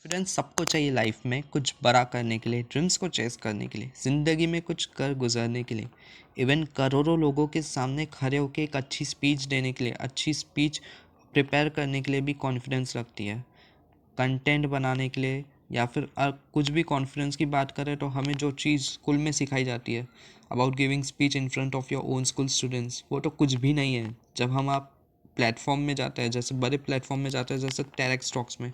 Confidence सबको चाहिए life में कुछ बड़ा करने के लिए, ड्रीम्स को चेस करने के लिए, ज़िंदगी में कुछ कर गुजरने के लिए, इवन करोड़ों लोगों के सामने खड़े होकर एक अच्छी स्पीच देने के लिए, अच्छी स्पीच प्रिपेयर करने के लिए भी कॉन्फिडेंस लगती है। कंटेंट बनाने के लिए या फिर कुछ भी कॉन्फिडेंस की बात करें तो हमें जो चीज़ स्कूल में सिखाई जाती है about giving speech in front of your own school students, वो तो कुछ भी नहीं है। जब हम आप प्लेटफॉर्म में जाते हैं, जैसे बड़े प्लेटफॉर्म में जाते हैं जैसे टेरेक्स टॉक्स में,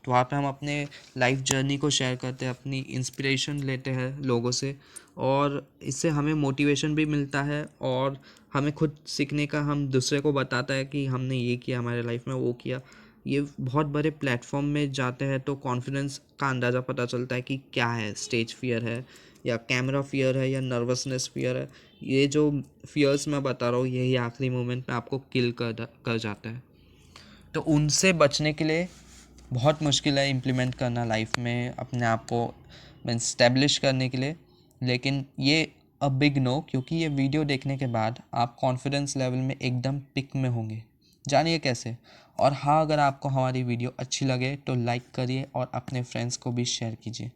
तो वहाँ पे हम अपने लाइफ जर्नी को शेयर करते हैं, अपनी इंस्पिरेशन लेते हैं लोगों से, और इससे हमें मोटिवेशन भी मिलता है और हमें खुद सीखने का, हम दूसरे को बताता है कि हमने ये किया हमारे लाइफ में, वो किया। ये बहुत बड़े प्लेटफॉर्म में जाते हैं तो कॉन्फिडेंस का अंदाज़ा पता चलता है कि क्या है, स्टेज फियर है या कैमरा फियर है या नर्वसनेस फियर है। ये जो फियर्स मैं बता रहा हूँ यही आखिरी मोमेंट में आपको किल कर जाता है। तो उनसे बचने के लिए बहुत मुश्किल है इम्प्लीमेंट करना लाइफ में अपने आप को मीन स्टैब्लिश करने के लिए। लेकिन ये अ बिग नो, क्योंकि ये वीडियो देखने के बाद आप कॉन्फिडेंस लेवल में एकदम पिक में होंगे। जानिए कैसे। और हाँ, अगर आपको हमारी वीडियो अच्छी लगे तो लाइक करिए और अपने फ्रेंड्स को भी शेयर कीजिए।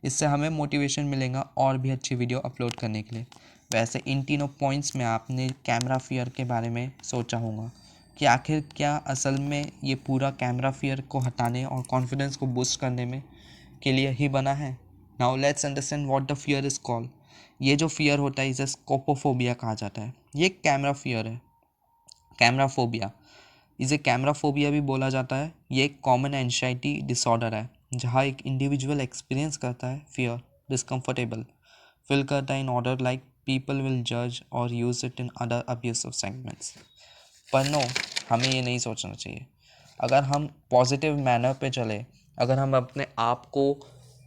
इससे हमें मोटिवेशन मिलेगा और भी अच्छी वीडियो अपलोड करने के लिए। वैसे इन तीनों पॉइंट्स में आपने कैमरा फियर के बारे में सोचा होगा कि आखिर क्या असल में ये पूरा कैमरा फियर को हटाने और कॉन्फिडेंस को बूस्ट करने में के लिए ही बना है। Now let's understand what the fear is called. ये जो फियर होता है इसे स्कोपोफोबिया कहा जाता है। ये कैमरा फियर है, कैमरा फोबिया। इसे कैमरा फोबिया भी बोला जाता है। ये एक कॉमन एंजाइटी डिसऑर्डर है जहाँ एक इंडिविजुअल एक्सपीरियंस करता है फियर, डिस्कम्फर्टेबल फील करता है in order like people will जज और use it in other abusive segments. पर नो, हमें ये नहीं सोचना चाहिए। अगर हम पॉजिटिव मैनर पे चले, अगर हम अपने आप को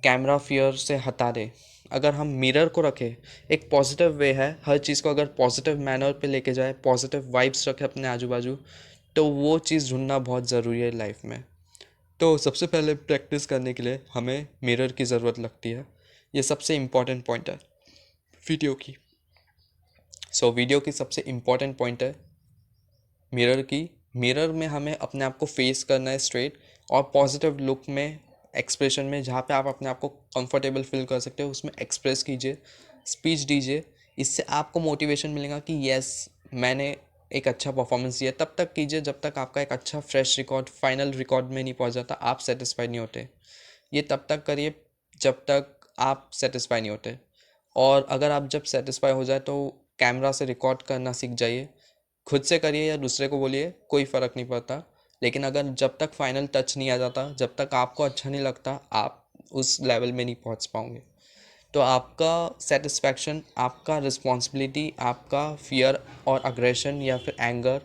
कैमरा फियर से हटा दें, अगर हम मिरर को रखें, एक पॉजिटिव वे है हर चीज़ को अगर पॉजिटिव मैनर पे लेके जाए, पॉजिटिव वाइब्स रखे अपने आजू बाजू, तो वो चीज़ ढूंढना बहुत ज़रूरी है लाइफ में। तो सबसे पहले प्रैक्टिस करने के लिए हमें मिरर की ज़रूरत लगती है। ये सबसे इम्पॉर्टेंट पॉइंट है वीडियो की। वीडियो की सबसे इम्पॉर्टेंट पॉइंट है मिरर की। मिरर में हमें अपने आप को फेस करना है स्ट्रेट, और पॉजिटिव लुक में, एक्सप्रेशन में, जहाँ पे आप अपने आप को कंफर्टेबल फील कर सकते हो उसमें एक्सप्रेस कीजिए, स्पीच दीजिए। इससे आपको मोटिवेशन मिलेगा कि यस, मैंने एक अच्छा परफॉर्मेंस दिया। तब तक कीजिए जब तक आपका एक अच्छा फ्रेश रिकॉर्ड फाइनल रिकॉर्ड में नहीं पहुँच जाता, आप सेटिस्फाइड नहीं होते। ये तब तक करिए जब तक आप सेटिस्फाई नहीं होते। और अगर आप जब सेटिस्फाई हो जाए तो कैमरा से रिकॉर्ड करना सीख जाइए। खुद से करिए या दूसरे को बोलिए, कोई फ़र्क नहीं पड़ता। लेकिन अगर जब तक फाइनल टच नहीं आ जाता, जब तक आपको अच्छा नहीं लगता, आप उस लेवल में नहीं पहुंच पाओगे। तो आपका सेटिस्फैक्शन, आपका रिस्पॉन्सिबिलिटी, आपका फियर और अग्रेशन या फिर एंगर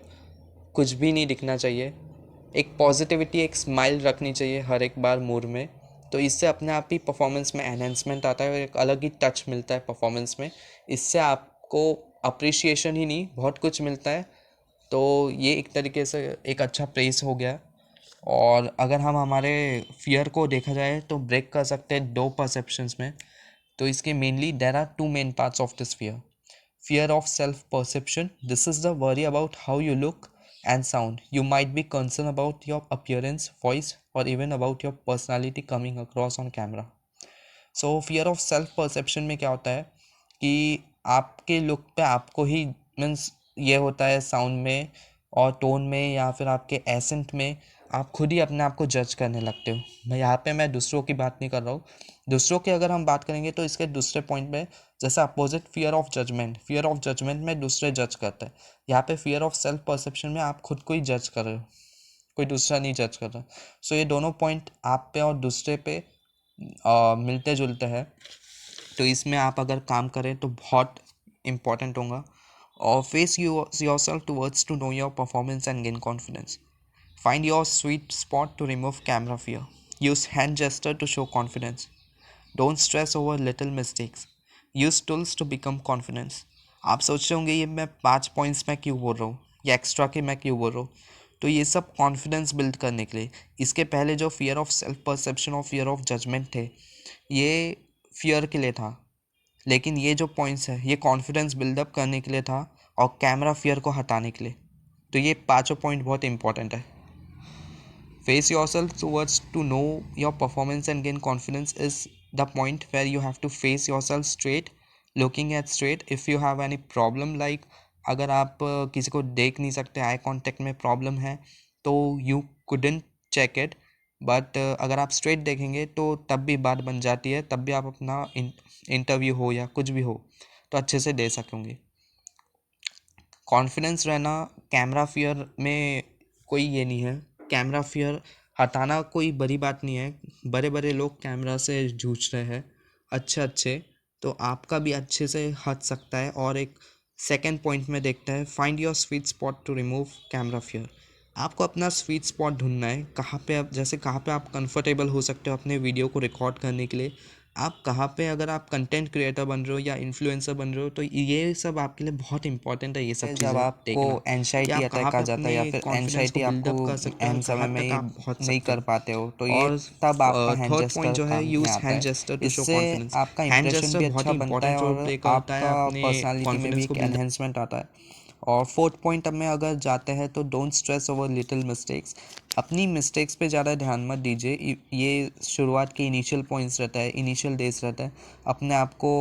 कुछ भी नहीं दिखना चाहिए। एक पॉजिटिविटी, एक स्माइल रखनी चाहिए हर एक बार मूड में। तो इससे अपने आप ही परफॉर्मेंस में एनहेंसमेंट आता है और एक अलग ही टच मिलता है परफॉर्मेंस में। इससे आपको अप्रिशिएशन ही नहीं, बहुत कुछ मिलता है। तो ये एक तरीके से एक अच्छा प्रेस हो गया। और अगर हम हमारे फियर को देखा जाए तो ब्रेक कर सकते हैं दो परसेप्शंस में। तो इसके mainly there are two main parts of this fear. Fear of self-perception. This is the worry about how you look and sound. You might be concerned about your appearance, voice, or even about your personality coming across on camera. So fear of self-perception में क्या होता है कि आपके look पे आपको ही means ये होता है, साउंड में और टोन में या फिर आपके एसेंट में आप खुद ही अपने आप को जज करने लगते हो। मैं दूसरों की बात नहीं कर रहा हूँ। दूसरों की अगर हम बात करेंगे तो इसके दूसरे पॉइंट में, जैसे अपोजिट फियर ऑफ जजमेंट में दूसरे जज करते हैं, यहाँ पे फियर ऑफ सेल्फ परसेप्शन में आप खुद को ही जज कर रहे हो, कोई दूसरा नहीं जज कर रहा। सो ये दोनों पॉइंट आप पे और दूसरे पे मिलते जुलते हैं। तो इसमें आप अगर काम करें तो बहुत इम्पॉर्टेंट होगा। और face your self towards to know your performance and gain confidence. Find your sweet spot to remove camera fear. Use hand gesture to show confidence. Don't stress over little mistakes. Use tools to become confidence. आप सोच रहे होंगे ये मैं 5 points में क्यों बोल रहा हूँ या एक्स्ट्रा के मैं क्यों बोल रहा हूँ। तो ये सब कॉन्फिडेंस बिल्ड करने के लिए। इसके पहले जो फियर ऑफ सेल्फ परसेप्शन और फियर ऑफ जजमेंट थे, ये फियर के लिए था। लेकिन ये जो पॉइंट्स है ये कॉन्फिडेंस बिल्डअप करने के लिए था और कैमरा फियर को हटाने के लिए। तो ये पांचों पॉइंट बहुत इंपॉर्टेंट है। Face yourself towards to know your performance and gain confidence is the point where you have to face yourself straight, looking at straight. If you have any problem like अगर आप किसी को देख नहीं सकते, eye contact में problem है, तो you couldn't check it. But अगर आप स्ट्रेट देखेंगे तो तब भी बात बन जाती है, तब भी आप अपना इंटरव्यू हो या कुछ भी हो तो अच्छे से दे सकेंगे. कॉन्फिडेंस रहना, कैमरा फियर में कोई ये नहीं है. कैमरा फियर हटाना कोई बड़ी बात नहीं है. बड़े बड़े लोग कैमरा से जूझ रहे हैं, अच्छे अच्छे, तो आपका भी अच्छे से हट सकता है. और एक सेकंड पॉइंट में देखते हैं, find your sweet spot to remove camera fear. आपको अपना स्वीट स्पॉट ढूंढना है, कहाँ पे आप, जैसे कहाँ पे आप कंफर्टेबल हो सकते हो अपने वीडियो को रिकॉर्ड करने के लिए. आप कहाँ पे, अगर आप कंटेंट क्रिएटर बन रहे हो या इन्फ्लुएंसर बन रहे हो, तो ये सब आपके लिए बहुत इंपॉर्टेंट है. ये सब जब चीज़ें आपको देखना कि एंजाइटी आप अटैक कहाँ आ पे जाता है अपने या फिर कॉन्फिडेंस को एंजाइटी आपको बिल्डअप कर सकते हो अहम और समय कहाँ में तक ये आप पहुँच नहीं सकते कर हो. पाते हो, तो ये और तब आपका हैंड थर्ड पॉइंट जेस्टर जो है, काम में यूज़ आता हैंड है. जेस्टर टू शो इससे कॉन्फिडेंस. आपका हैंड इंप्रेशन जेस्टर भी बहुत अच्छा ही बनता है इंपॉर्टेंट रोल और प्ले करता है आपका अपने पर्सनालिटी में भी कॉन्फिडेंस एक को बिल्डअप. एनहेंसमेंट आता है. और फोर्थ पॉइंट अब में अगर जाते हैं तो don't stress over little mistakes. अपनी मिस्टेक्स पे ज़्यादा ध्यान मत दीजिए. ये शुरुआत के इनिशियल पॉइंट्स रहता है, इनिशियल डेज रहता है अपने आप को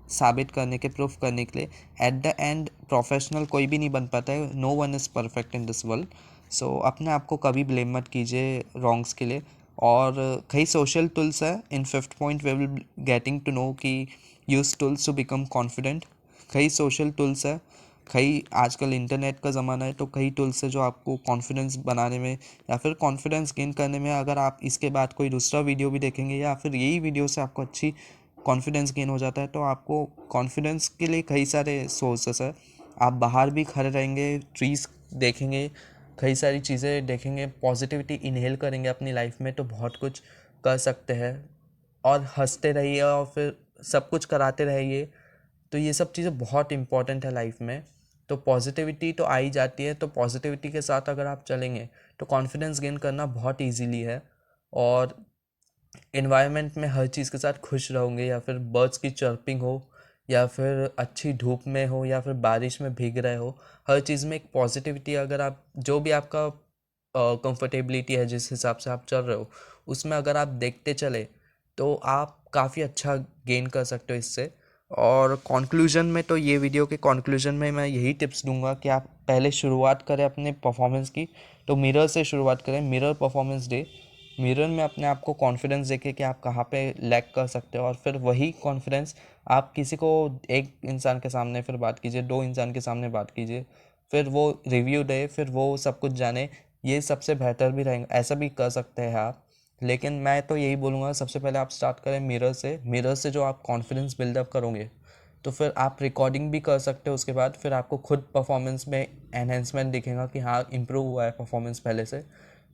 साबित करने के, प्रूफ करने के लिए. एट द एंड प्रोफेशनल कोई भी नहीं बन पाता है. No one is perfect in this world. सो अपने आप को कभी ब्लेम मत कीजिए रॉन्ग्स के लिए. और कई सोशल टूल्स है. In fifth point we will getting to know कि use tools to become confident. कई सोशल टूल्स है, कई आजकल इंटरनेट का ज़माना है, तो कई टूल्स है जो आपको कॉन्फिडेंस बनाने में या फिर कॉन्फिडेंस गेन करने में, अगर आप इसके बाद कोई दूसरा वीडियो भी देखेंगे या फिर यही वीडियो से आपको अच्छी कॉन्फिडेंस गेन हो जाता है, तो आपको कॉन्फिडेंस के लिए कई सारे सोर्सेस है. आप बाहर भी खड़े रहेंगे, ट्रीज देखेंगे, कई सारी चीज़ें देखेंगे, पॉजिटिविटी इनहेल करेंगे अपनी लाइफ में, तो बहुत कुछ कर सकते हैं. और हंसते रहिए और फिर सब कुछ कराते रहिए. तो ये सब चीज़ें बहुत इंपॉर्टेंट है लाइफ में. तो पॉजिटिविटी तो आ ही जाती है, तो पॉजिटिविटी के साथ अगर आप चलेंगे तो कॉन्फिडेंस गेन करना बहुत इजीली है. और इन्वायरमेंट में हर चीज़ के साथ खुश रहोगे, या फिर बर्ड्स की चर्पिंग हो, या फिर अच्छी धूप में हो, या फिर बारिश में भीग रहे हो, हर चीज़ में एक पॉजिटिविटी, अगर आप जो भी आपका कंफर्टेबिलिटी है, जिस हिसाब से आप चल रहे हो, उसमें अगर आप देखते चले तो आप काफ़ी अच्छा गेन कर सकते हो इससे. और कंक्लूजन में, तो ये वीडियो के कंक्लूजन में मैं यही टिप्स दूंगा कि आप पहले शुरुआत करें अपने परफॉर्मेंस की, तो मिरर से शुरुआत करें. मिरर परफॉर्मेंस डे, मिरर में अपने आप को कॉन्फिडेंस देखें कि आप कहाँ पे लैग कर सकते हो, और फिर वही कॉन्फिडेंस आप किसी को, एक इंसान के सामने फिर बात कीजिए, दो इंसान के सामने बात कीजिए, फिर वो रिव्यू दे, फिर वो सब कुछ जाने. ये सबसे बेहतर भी रहेंगे, ऐसा भी कर सकते हैं आप. लेकिन मैं तो यही बोलूँगा, सबसे पहले आप स्टार्ट करें मिरर से. मिरर से जो आप कॉन्फिडेंस बिल्डअप करोगे, तो फिर आप रिकॉर्डिंग भी कर सकते हो. उसके बाद फिर आपको खुद परफॉर्मेंस में एनहेंसमेंट दिखेगा कि हाँ इम्प्रूव हुआ है परफॉर्मेंस पहले से.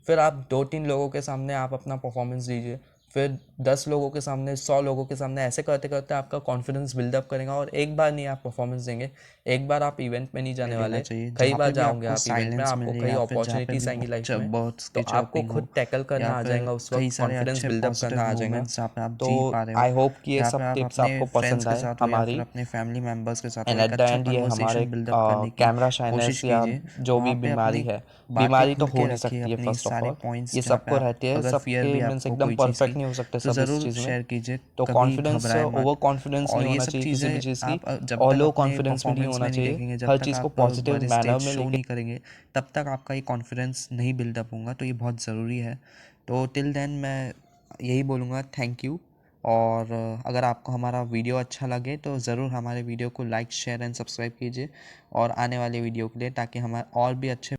फिर आप 2-3 लोगों के सामने आप अपना परफॉर्मेंस दीजिए, फिर 10 लोगों के सामने, 100 लोगों के सामने. ऐसे करते करते आपका कॉन्फिडेंस बिल्डअप करेगा. और एक बार नहीं आप परफॉर्मेंस देंगे, एक बार आप इवेंट में नहीं जाने देना वाले, चाहिए कई जहाँ बार पे भी जाओगे आपको आप इवेंट में, साइलेंस आपको मिले कई या फिर जहाँ पे अपॉर्चुनिटीज भी आएंगी लाइफ में, बर्ड्स तो की आपको चर्पिंग खुद हो, टैकल या करना आ फिर जाएगा उस कई वक्त, सारे कॉन्फिडेंस अच्छे बिल्डअप करना पॉजिटिव आ जाएगा. मोमेंट्स जहाँ पे आप तो जी पा रहे हो, आई होप कि ये जहाँ पे सब आप टिप्स अपने आपको फ्रेंड्स पसंद के आए साथ हो या फिर हमारी. अपने फैमिली मेम्बर्स के साथ हो, एंड एक एट द अच्छा एंड ये हमारे कन्वर्सेशन बिल्डअप करने की कैमरा कोशिश शाइनेस या कीजिए. जो भी वहाँ पे बीमारी अपनी है, बातें बीमारी तो खुल हो के नहीं रखिए, सकती है अपनी फर्स्ट ऑफ सारे ऑल. पॉइंट्स ये जहाँ पे सबको आप, रहती है, अगर फियर सबके भी मीन्स आपको एकदम कोई चीज़ परफेक्ट की, नहीं हो सकते तो सब इस ज़रूर चीज़ में. शेयर कीजिए. तो कभी कॉन्फिडेंस, घबराए मत. ओवर कॉन्फिडेंस और नहीं ये होना सब चाहिए किसी भी चीज़ें चीज़ की, आप जब और तक लो अपने कॉन्फिडेंस भी नहीं परफॉर्मेंस होना में नहीं चाहिए. देखेंगे, जब हर तक चीज़ को आप पॉजिटिव बड़े मैनर स्टेज में शो लेके. नहीं करेंगे, तब तक आपका ये कॉन्फिडेंस नहीं बिल्डअप होगा. तो ये बहुत ज़रूरी है. तो टिल देन मैं यही बोलूँगा, थैंक यू. और अगर आपको हमारा वीडियो अच्छा लगे तो ज़रूर हमारे वीडियो को लाइक, शेयर एंड सब्सक्राइब कीजिए, और आने वाले वीडियो के लिए, ताकि हमारे और भी अच्छे